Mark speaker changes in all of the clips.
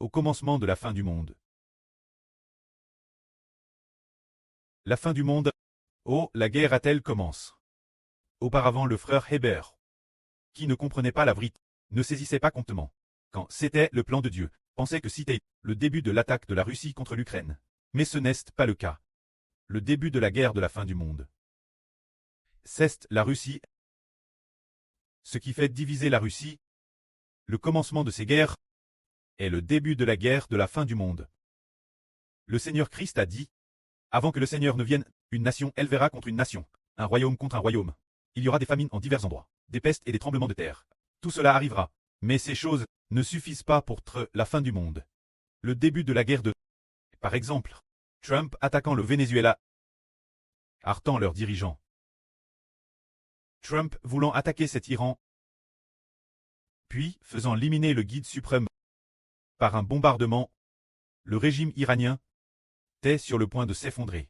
Speaker 1: au commencement de la fin du monde. La fin du monde. Oh, la guerre a-t-elle commencé? Auparavant le frère Hébert, qui ne comprenait pas la vérité, ne saisissait pas comptement, quand c'était le plan de Dieu, pensait que c'était le début de l'attaque de la Russie contre l'Ukraine. Mais ce n'est pas le cas. Le début de la guerre de la fin du monde. C'est la Russie. Ce qui fait diviser la Russie, le commencement de ces guerres, est le début de la guerre de la fin du monde. Le Seigneur Christ a dit, avant que le Seigneur ne vienne, une nation élevera contre une nation, un royaume contre un royaume. Il y aura des famines en divers endroits, des pestes et des tremblements de terre. Tout cela arrivera, mais ces choses ne suffisent pas pour la fin du monde. Le début de la guerre de... Par exemple, Trump attaquant le Venezuela, heurtant leurs dirigeants. Trump voulant attaquer cet Iran, puis faisant éliminer le guide suprême par un bombardement, le régime iranien est sur le point de s'effondrer.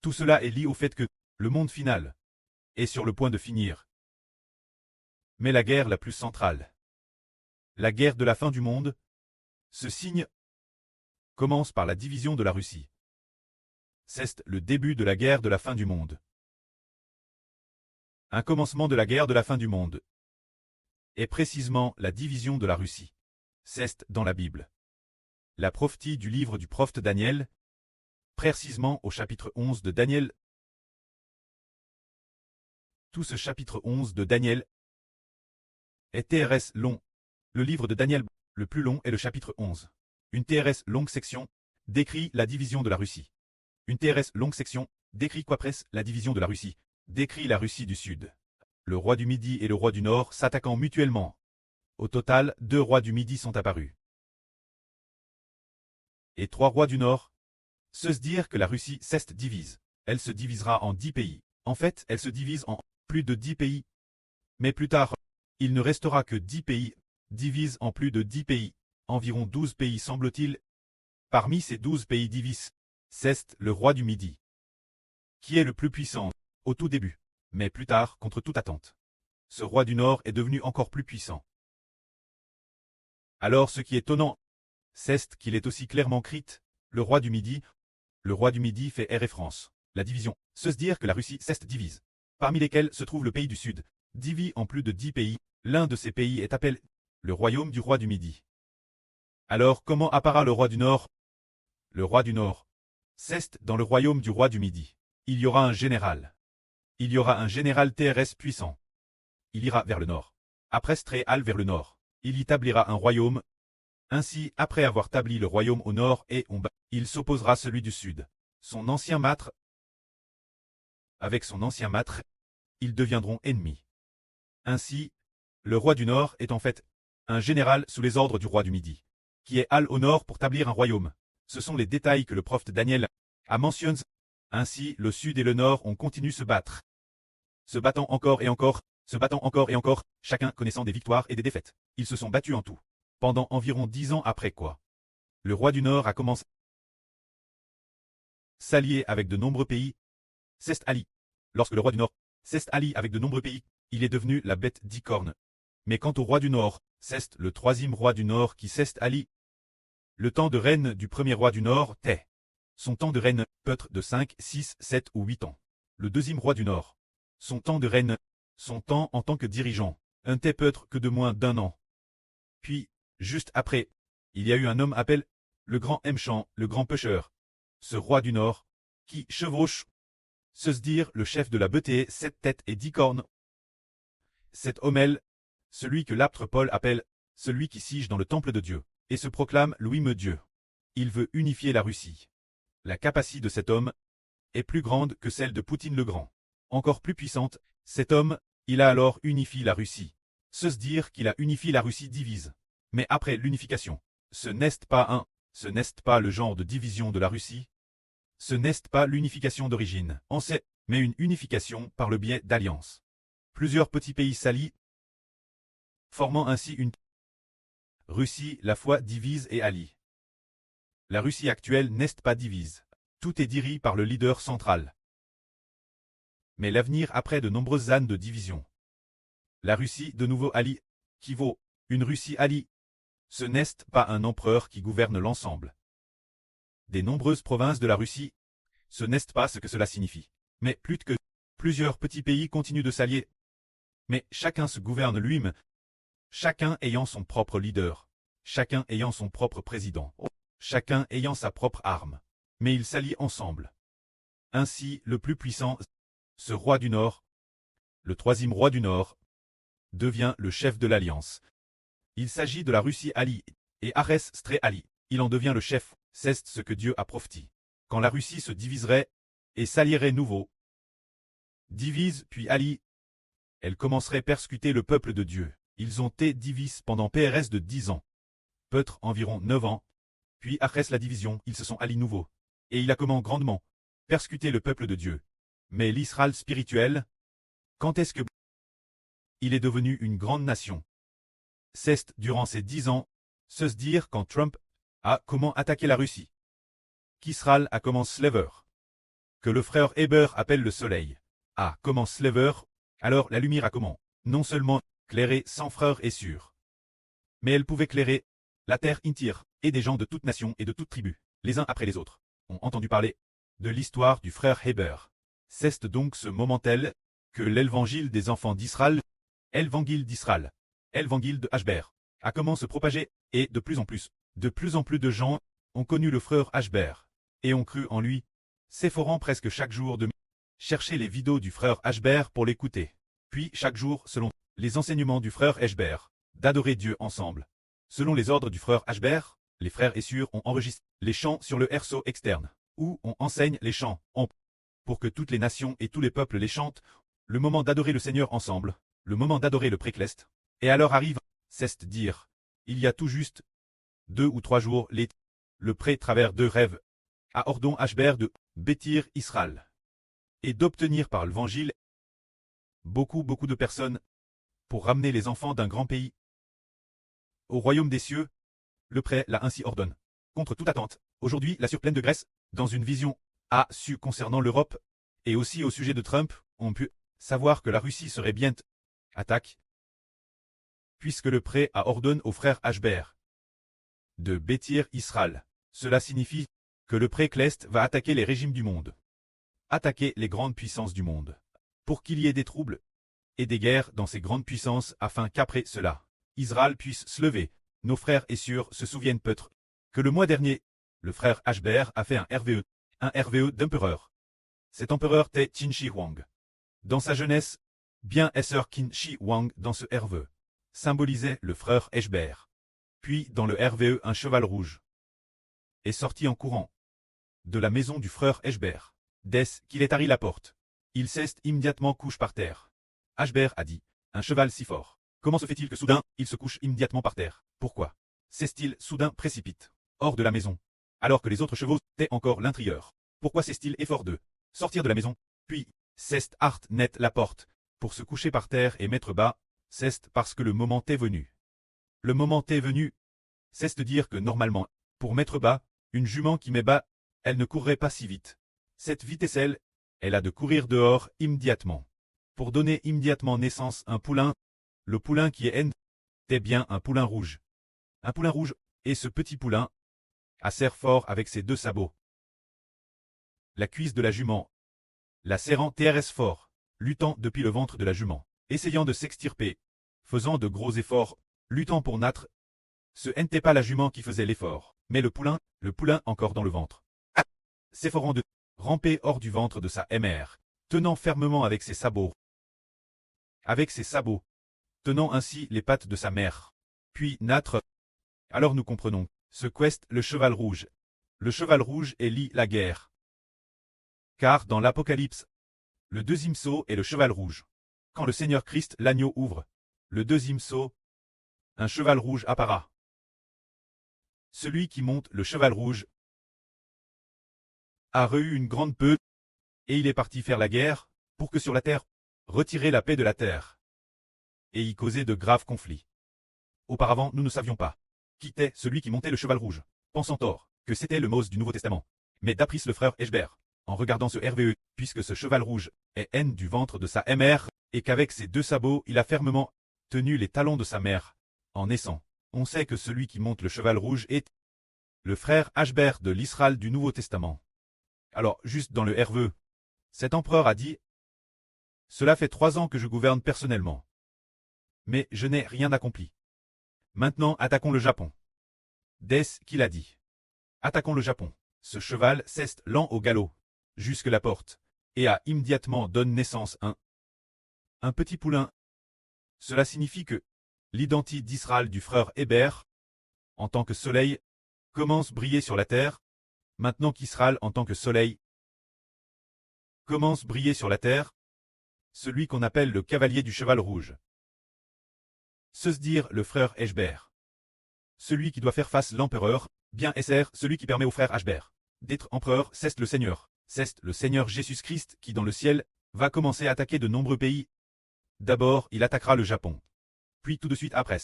Speaker 1: Tout cela est lié au fait que le monde final est sur le point de finir. Mais la guerre la plus centrale, la guerre de la fin du monde, ce signe commence par la division de la Russie. C'est le début de la guerre de la fin du monde. Un commencement de la guerre de la fin du monde est précisément la division de la Russie. C'est dans la Bible. La prophétie du livre du prophète Daniel, précisément au chapitre 11 de Daniel. Tout ce chapitre 11 de Daniel est TRS long. Le livre de Daniel, le plus long, est le chapitre 11. Une TRS longue section décrit la division de la Russie. Une TRS longue section décrit quoi presque la division de la Russie, décrit la Russie du Sud. Le roi du Midi et le roi du Nord s'attaquant mutuellement. Au total, 2 rois du Midi sont apparus. Et 3 rois du Nord. Se dire que la Russie s'est divise. Elle se divisera en 10 pays. En fait, elle se divise en plus de 10 pays. Mais plus tard, il ne restera que 10 pays, divise en plus de 10 pays. Environ 12 pays semble-t-il. Parmi ces 12 pays divisés, c'est le roi du Midi, qui est le plus puissant au tout début, mais plus tard, contre toute attente. Ce roi du Nord est devenu encore plus puissant. Alors ce qui est étonnant, c'est qu'il est aussi clairement écrit, le roi du Midi fait référence. La division, se dire que la Russie s'est divise, parmi lesquels se trouve le pays du Sud, divisé en plus de 10 pays, l'un de ces pays est appelé le royaume du roi du Midi. Alors comment apparaît le roi du Nord? Le roi du Nord, c'est dans le royaume du roi du Midi. Il y aura un général. Il y aura un général TRS puissant. Il ira vers le nord. Après Stréal vers le nord, il y établira un royaume. Ainsi, après avoir établi le royaume au nord et au bas, il s'opposera à celui du sud. Son ancien maître. Avec son ancien maître, ils deviendront ennemis. Ainsi, le roi du nord est en fait un général sous les ordres du roi du Midi, qui est allé au nord pour établir un royaume. Ce sont les détails que le prophète Daniel a mentionnés. Ainsi, le sud et le nord ont continué se battre. Se battant encore et encore, chacun connaissant des victoires et des défaites. Ils se sont battus en tout. Pendant environ 10 ans après quoi, le roi du Nord a commencé à s'allier avec de nombreux pays. C'est Ali. Lorsque le roi du Nord s'est allié avec de nombreux pays, il est devenu la bête d'Icorne. Mais quant au roi du Nord, c'est le 3e roi du Nord qui s'est allié. Le temps de règne du premier roi du Nord est. Son temps de règne peut être de 5, 6, 7 ou 8 ans. Le 2e roi du Nord. Son temps de règne, son temps en tant que dirigeant, n'était peut être que de moins d'1 an. Puis, juste après, il y a eu un homme appelé le grand Mchan, le grand pêcheur. Ce roi du Nord, qui chevauche, se dire le chef de la beuté 7 têtes et 10 cornes. Cet homme, celui que l'apôtre Paul appelle celui qui siège dans le temple de Dieu, et se proclame Louis-me-Dieu. Il veut unifier la Russie. La capacité de cet homme est plus grande que celle de Poutine le Grand. Encore plus puissante, cet homme, il a alors unifié la Russie. Se dire qu'il a unifié la Russie divise. Mais après l'unification, ce n'est pas le genre de division de la Russie. Ce n'est pas l'unification d'origine, on sait, mais une unification par le biais d'alliances. Plusieurs petits pays s'allient, formant ainsi une Russie la fois divise et allie. La Russie actuelle n'est pas divise. Tout est dirigé par le leader central. Mais l'avenir après de nombreuses années de division. La Russie de nouveau allie, qui vaut une Russie allie, Ce n'est pas un empereur qui gouverne l'ensemble des nombreuses provinces de la Russie. Ce n'est pas ce que cela signifie. Mais plus que plusieurs petits pays continuent de s'allier. Mais chacun se gouverne lui-même, chacun ayant son propre leader, chacun ayant son propre président, chacun ayant sa propre arme. Mais ils s'allient ensemble. Ainsi, le plus puissant, ce roi du Nord, le troisième roi du Nord, devient le chef de l'alliance. Il s'agit de la Russie alliée, et Arès Stré allié. Il en devient le chef. C'est ce que Dieu a prophétisé. Quand la Russie se diviserait et s'allierait nouveau, divise puis allie, elle commencerait à persécuter le peuple de Dieu. Ils ont été divisés pendant PRS de 10 ans, peut-être environ 9 ans, puis après la division, ils se sont alliés nouveau. Et il a comment grandement persécuté le peuple de Dieu. Mais l'Israël spirituel, quand est-ce que il est devenu une grande nation? C'est durant ces 10 ans, se dire quand Trump a comment attaqué la Russie, qu'Israël a comment slaver, que le frère Heber appelle le soleil, a comment slaver, alors la lumière a comment, non seulement clairé sans frère et sûr, mais elle pouvait clairer la terre entière, et des gens de toute nation et de toute tribu, les uns après les autres, ont entendu parler de l'histoire du frère Heber. C'est donc ce moment tel que l'évangile des enfants d'Israël, l'évangile d'Israël, l'évangile de Ashber, a comment se propager, et de plus en plus de gens ont connu le frère Ashber, et ont cru en lui, s'efforant presque chaque jour de chercher les vidéos du frère Ashber pour l'écouter, puis chaque jour, selon les enseignements du frère Ashber, d'adorer Dieu ensemble. Selon les ordres du frère Ashber, les frères et sœurs ont enregistré les chants sur le RSO externe, où on enseigne les chants, pour que toutes les nations et tous les peuples les chantent, le moment d'adorer le Seigneur ensemble, le moment d'adorer le précleste. Et alors arrive, c'est dire, il y a tout juste 2 ou 3 jours, le pré travers 2 rêves, à Ordon Ashber de bâtir Israël, et d'obtenir par l'évangile beaucoup de personnes, pour ramener les enfants d'un grand pays au royaume des cieux. Le pré l'a ainsi ordonne. Contre toute attente, aujourd'hui la surplaine de Grèce, dans une vision, a su concernant l'Europe, et aussi au sujet de Trump, on pu savoir que la Russie serait bientôt attaque, puisque le pré a ordonné au frère Ashber de bâtir Israël. Cela signifie que le précleste va attaquer les régimes du monde, attaquer les grandes puissances du monde, pour qu'il y ait des troubles et des guerres dans ces grandes puissances afin qu'après cela, Israël puisse se lever. Nos frères et sœurs se souviennent peut-être que le mois dernier, le frère Ashber a fait un RVE d'empereur. Cet empereur était Qin Shi Huang. Dans sa jeunesse, bien Sir Qin Shi Huang dans ce RVE symbolisait le frère Ashber. Puis dans le RVE un cheval rouge est sorti en courant de la maison du frère Ashber. Dès qu'il est arrivé la porte, il s'est immédiatement couché par terre. Ashber a dit, un cheval si fort. Comment se fait-il que soudain, il se couche immédiatement par terre? Pourquoi s'est-il soudain précipite hors de la maison, alors que les autres chevaux étaient encore l'intérieur? Pourquoi s'est-il effort de sortir de la maison, puis s'est art net la porte, pour se coucher par terre et mettre bas? C'est parce que le moment est venu. Le moment est venu, c'est de dire que normalement, pour mettre bas, une jument qui met bas, elle ne courrait pas si vite. Cette vitesse elle a de courir dehors immédiatement. Pour donner immédiatement naissance à un poulain, le poulain qui est bien un poulain rouge. Un poulain rouge, et ce petit poulain a serre fort avec ses 2 sabots. La cuisse de la jument, la serrant TRS fort, luttant depuis le ventre de la jument, essayant de s'extirper, faisant de gros efforts, luttant pour naître. Ce n'était pas la jument qui faisait l'effort, mais le poulain encore dans le ventre. S'efforant de ramper hors du ventre de sa mère, tenant fermement avec ses sabots. Tenant ainsi les pattes de sa mère. Puis naître. Alors nous comprenons, ce quest le cheval rouge. Le cheval rouge élit la guerre. Car dans l'Apocalypse, le 2e sceau est le cheval rouge. Quand le Seigneur Christ l'agneau ouvre, le 2e sceau, un cheval rouge apparaît. Celui qui monte le cheval rouge a eu une grande peur, et il est parti faire la guerre, pour que sur la terre, retirer la paix de la terre, et y causer de graves conflits. Auparavant, nous ne savions pas qui était celui qui montait le cheval rouge, pensant tort que c'était le Mose du Nouveau Testament. Mais d'après le frère Ashber, en regardant ce RVE, puisque ce cheval rouge est haine du ventre de sa mère, et qu'avec ses 2 sabots il a fermement tenu les talons de sa mère, en naissant. On sait que celui qui monte le cheval rouge est le frère Ashbert de l'Israël du Nouveau Testament. Alors, juste dans le RV, cet empereur a dit « Cela fait 3 ans que je gouverne personnellement. Mais je n'ai rien accompli. Maintenant, attaquons le Japon. » Dès qu'il a dit « Attaquons le Japon. » Ce cheval s'est lent au galop, jusque la porte, et a immédiatement donné naissance un petit poulain. Cela signifie que l'identité d'Israël du frère Hébert, en tant que soleil, commence à briller sur la terre, maintenant qu'Israël en tant que soleil commence à briller sur la terre, celui qu'on appelle le cavalier du cheval rouge. Se dire le frère Ashbert. Celui qui doit faire face l'empereur, bien SR, celui qui permet au frère Ashbert d'être empereur, c'est le Seigneur. C'est le Seigneur Jésus-Christ qui dans le ciel va commencer à attaquer de nombreux pays. D'abord, il attaquera le Japon. Puis tout de suite après,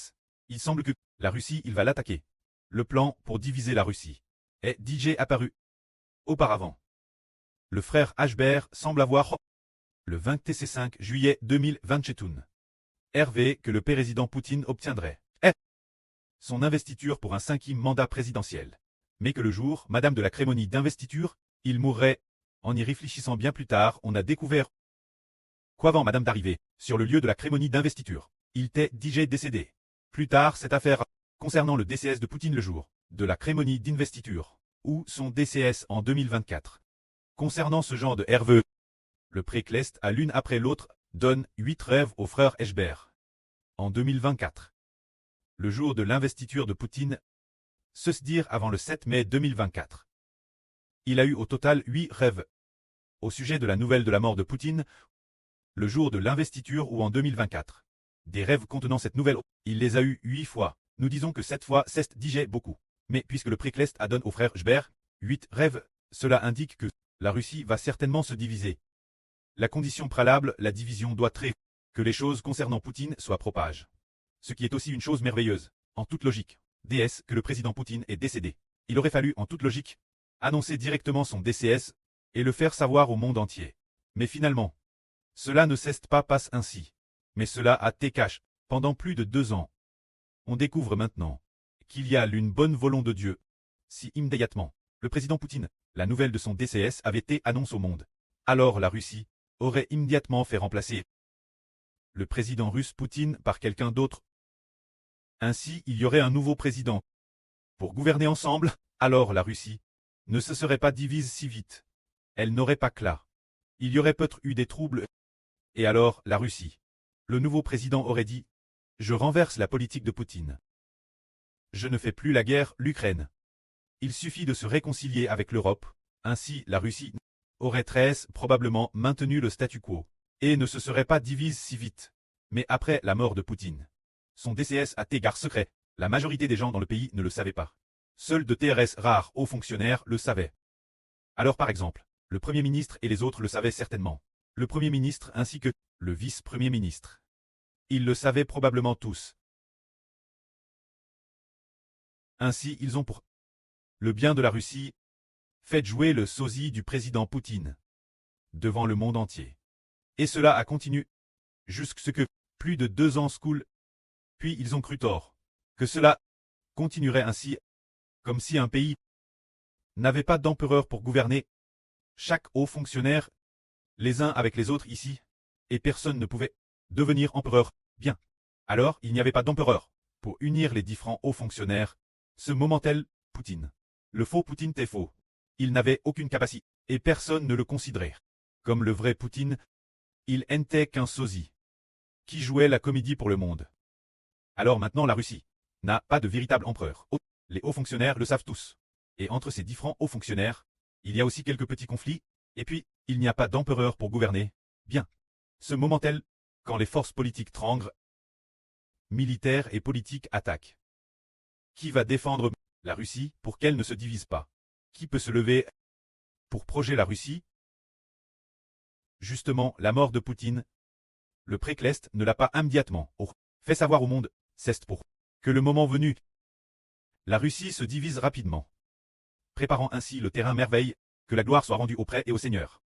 Speaker 1: il semble que la Russie, il va l'attaquer. Le plan pour diviser la Russie est DJ apparu. Auparavant, le frère Ashbert semble avoir le 25 juillet 2027 RV que le président Poutine obtiendrait son investiture pour un 5e mandat présidentiel. Mais que le jour, madame de la cérémonie d'investiture, il mourrait. En y réfléchissant bien plus tard, on a découvert qu'avant madame d'arriver sur le lieu de la cérémonie d'investiture, il était DJ décédé. Plus tard, cette affaire concernant le DCS de Poutine le jour de la cérémonie d'investiture, ou son DCS en 2024. Concernant ce genre de RV, le précleste à l'une après l'autre donne 8 rêves au frère Ashbert. En 2024. Le jour de l'investiture de Poutine, se dire avant le 7 mai 2024. Il a eu au total 8 rêves. Au sujet de la nouvelle de la mort de Poutine, le jour de l'investiture ou en 2024. Des rêves contenant cette nouvelle, il les a eu 8 fois. Nous disons que 7 fois c'est DJ beaucoup. Mais puisque le précleste a donné au frère Ashbert 8 rêves, cela indique que la Russie va certainement se diviser. La condition préalable, la division doit très que les choses concernant Poutine soient propagées. Ce qui est aussi une chose merveilleuse, en toute logique. DS que le président Poutine est décédé. Il aurait fallu, en toute logique, annoncer directement son DCS et le faire savoir au monde entier. Mais finalement, cela ne s'est pas passé ainsi. Mais cela a été caché pendant plus de 2 ans. On découvre maintenant qu'il y a une bonne volonté de Dieu. Si immédiatement, le président Poutine, la nouvelle de son DCS avait été annoncée au monde, alors la Russie aurait immédiatement fait remplacer le président russe Poutine par quelqu'un d'autre. Ainsi, il y aurait un nouveau président. Pour gouverner ensemble, alors la Russie ne se serait pas divisée si vite. Elle n'aurait pas clair. Il y aurait peut-être eu des troubles. Et alors, la Russie. Le nouveau président aurait dit « Je renverse la politique de Poutine. Je ne fais plus la guerre, l'Ukraine. Il suffit de se réconcilier avec l'Europe. » Ainsi, la Russie aurait très probablement maintenu le statu quo et ne se serait pas divisée si vite. Mais après la mort de Poutine, son DCS a été garde secret. La majorité des gens dans le pays ne le savaient pas. Seuls de TRS rares hauts fonctionnaires le savaient. Alors par exemple, le Premier ministre et les autres le savaient certainement. Le Premier ministre ainsi que le vice-premier ministre. Ils le savaient probablement tous. Ainsi ils ont pour le bien de la Russie fait jouer le sosie du président Poutine devant le monde entier. Et cela a continué jusqu'à ce que plus de 2 ans s'coulent. Puis ils ont cru tort que cela continuerait ainsi, comme si un pays n'avait pas d'empereur pour gouverner. Chaque haut fonctionnaire, les uns avec les autres ici, et personne ne pouvait devenir empereur. Bien. Alors, il n'y avait pas d'empereur pour unir les différents hauts fonctionnaires. Ce moment-tel, Poutine. Le faux Poutine était faux. Il n'avait aucune capacité, et personne ne le considérait comme le vrai Poutine. Il n'était qu'un sosie qui jouait la comédie pour le monde. Alors maintenant la Russie n'a pas de véritable empereur. Les hauts fonctionnaires le savent tous. Et entre ces différents hauts fonctionnaires, il y a aussi quelques petits conflits, et puis, il n'y a pas d'empereur pour gouverner. Bien. Ce moment-tel, quand les forces politiques tremblent, militaires et politiques attaquent. Qui va défendre la Russie pour qu'elle ne se divise pas? Qui peut se lever pour protéger la Russie? Justement, la mort de Poutine. Le précleste ne l'a pas immédiatement fait savoir au monde. C'est pour que le moment venu, la Russie se divise rapidement, préparant ainsi le terrain merveille, que la gloire soit rendue au prêtre et au Seigneur.